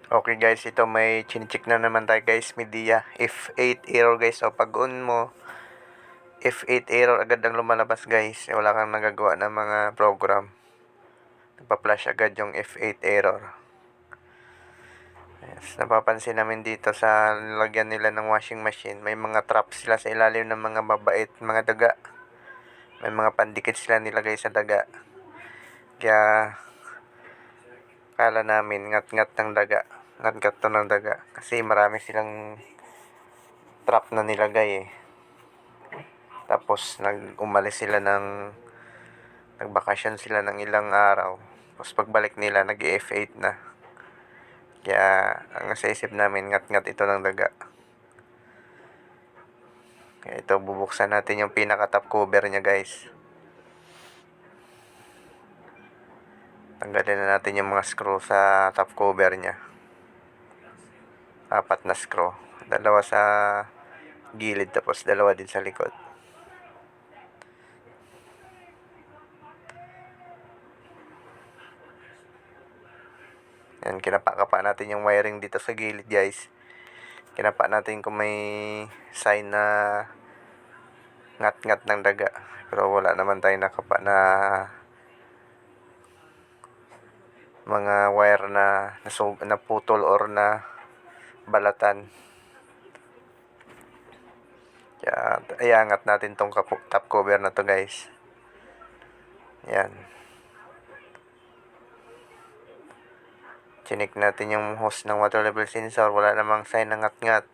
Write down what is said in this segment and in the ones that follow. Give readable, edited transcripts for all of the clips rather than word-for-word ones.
Okay guys, ito may chinecheck na naman tayo guys, media. F8 error guys. O pag on mo, F8 error agad ang lumalabas guys. Wala kang nagagawa ng mga program. Nagpa-flash agad yung F8 error. Yes, napapansin namin dito sa lagyan nila ng washing machine, may mga trap sila sa ilalim ng mga mabait, mga daga. May mga pandikit sila nilagay sa daga. Kaya kala namin ngat-ngat ng daga. Ngat-ngat to ng daga. Kasi marami silang trap na nilagay eh. Tapos umalis sila nagbakasyon sila ng ilang araw. Tapos pagbalik nila nag-F8 na. Kaya ang nasa isip namin ngat-ngat ito ng daga. Kaya ito bubuksan natin yung pinaka top cover niya guys. Tanggalin na natin yung mga screw sa top cover niya. 4 na screw. 2 sa gilid tapos 2 din sa likod. Yan, kinapa-kapa natin yung wiring dito sa gilid guys. Kinapa natin kung may sign na ngat-ngat ng daga. Pero wala naman tayong nakapa na mga wire na naputol or na balatan. Kaya iangat natin tong top cover na to guys. Yan. Chinik natin yung hose ng water level sensor. Wala namang sign ng ngat-ngat.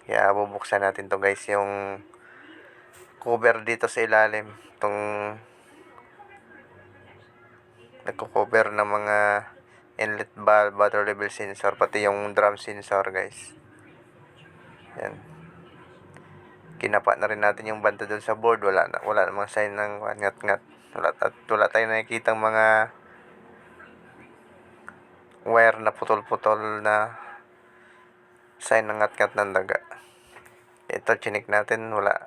Kaya bubuksan natin to guys, yung cover dito sa ilalim. Itong nagko-cover ng mga inlet valve, water level sensor, pati yung drum sensor guys. Yan. Kinapa na rin natin yung banda dun sa board. Wala namang sign ng ngat-ngat. Wala tayong nakikitang mga wire na putol-putol na sign ng ngat-ngat ng daga. Ito, chinik natin. Wala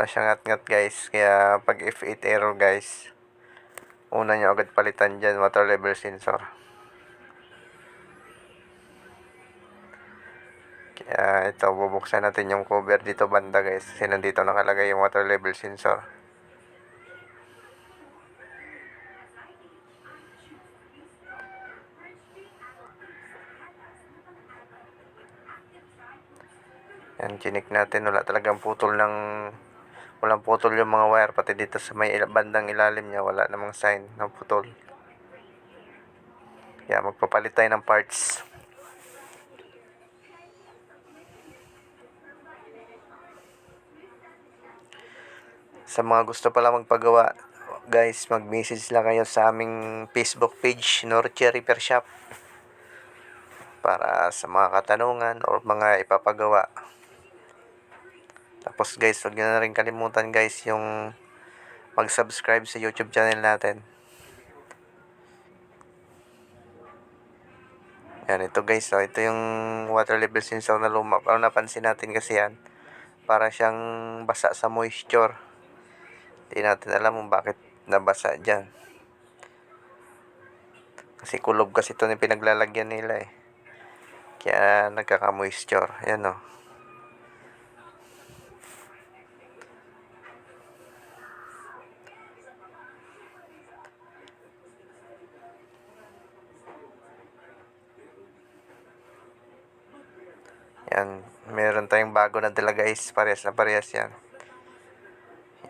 siyang ngat-ngat guys. Kaya pag F8 error guys, una nyo agad palitan dyan, water level sensor. Kaya ito, bubuksan natin yung cover dito banda guys. Kasi nandito nakalagay yung water level sensor. Yan, chinik natin. Walang putol yung mga wire. Pati dito sa may bandang ilalim niya, wala namang sign ng putol. Kaya magpapalit tayo ng parts. Sa mga gusto pala magpagawa, guys, mag-message lang kayo sa aming Facebook page, Norche Repair Shop, para sa mga katanungan or mga ipapagawa. Tapos guys, huwag nyo na rin kalimutan guys yung mag-subscribe sa YouTube channel natin. Yan, ito guys, so ito yung water level sensor na luma. Parang napansin natin kasi yan, para siyang basa sa moisture. Hindi natin alam kung bakit nabasa dyan. Kasi kulob kasi ito yung pinaglalagyan nila eh. Kaya nagkaka-moisture. Yan o. Yan, meron tayong bago na dala guys. Parehas na parehas yan.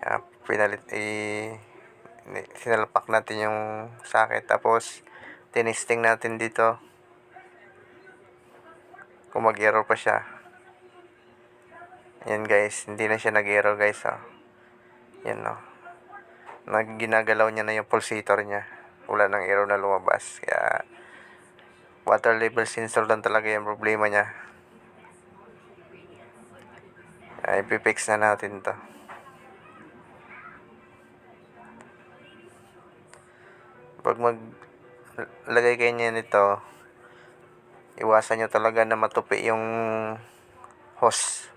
Yan, sinalpak natin yung socket. Tapos, tinesting natin dito kung mag-error pa siya. Yan guys, hindi na siya nag-error guys. Oh. Yan o. Ginagalaw niya na yung pulsator niya. Wala nang error na lumabas. Kaya, water level sensor lang talaga yung problema niya. Ay, ipifix na natin to. Pag maglagay kayo niya nito, iwasan nyo talaga na matupi yung hose.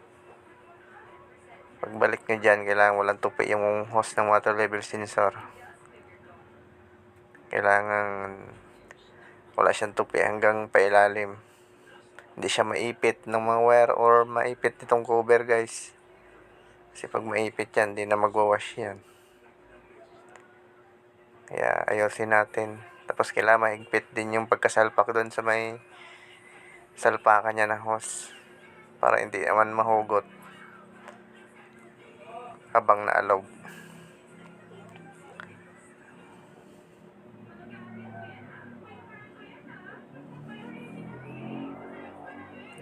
Pagbalik nyo dyan, kailangan walang tupi yung hose ng water level sensor. Kailangan wala siyang tupi hanggang pailalim. Hindi siya maipit ng mga wire or maipit itong cover guys. Kasi pag maipit yan, hindi na magwawash yan. Kaya ayusin natin. Tapos kailangan mahigpit din yung pagkasalpak doon sa may salpakan niya na hose. Para hindi naman mahugot habang naalog.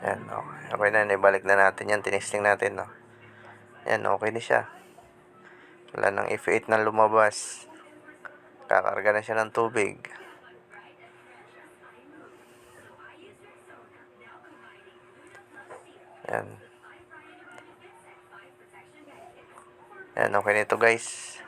Yan, okay. Okay na, ibalik na natin yan. Tinesting natin, no. Yan, okay na siya. Wala nang F8 na lumabas. Kakarga na siya ng tubig. Yan. Yan, okay na ito guys.